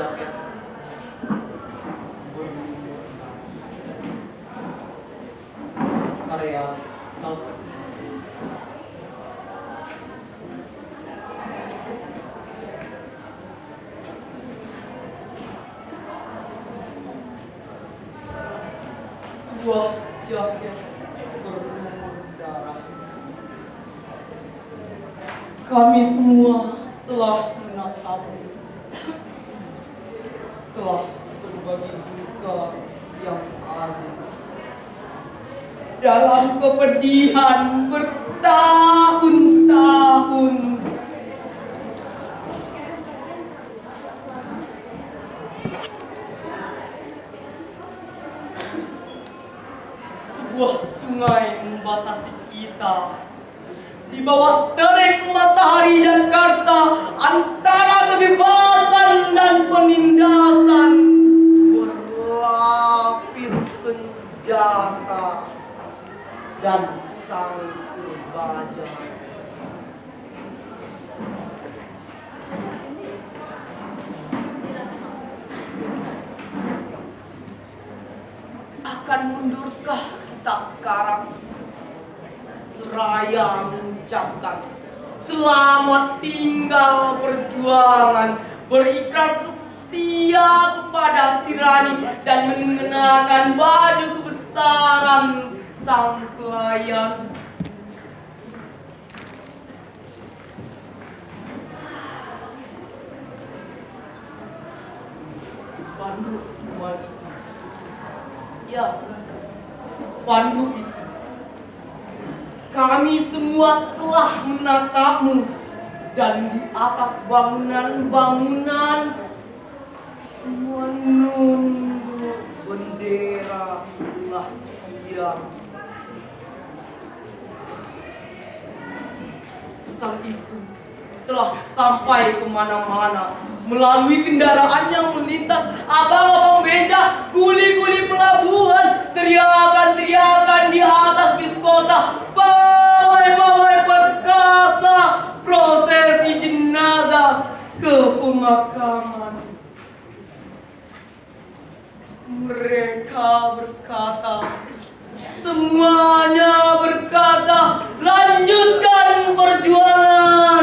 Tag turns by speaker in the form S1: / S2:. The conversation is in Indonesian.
S1: jaket karya tahun. Sebuah jaket berlumur darah. Kami semua telah menatapmu, telah berbagi duka yang agung. Dalam kepedihan bertahun-tahun, sebuah sungai membatasi kita. Di bawah terik matahari Jakarta, antara kebebasan dan penindasan, berlapis senjata dan sangkul baja. Akan mundurkah kita sekarang? Seraya mengucapkan selamat tinggal perjuangan, berikrar setia kepada tirani, dan mengenakan baju kebesaran sang pelayan. Spanduk wanita. Ya, spanduk itu. Kami semua telah menatapmu, dan di atas bangunan-bangunan menunduk bendera sebelah tiang. Pesan itu telah sampai kemana-mana, melalui kendaraan yang melintas, abang-abang beca, kuli-kuli pelabuhan, teriakan-teriakan di atas bis kota, pawai-pawai perkasa, prosesi jenazah ke pemakaman. Mereka berkata, semuanya berkata, lanjutkan perjuangan.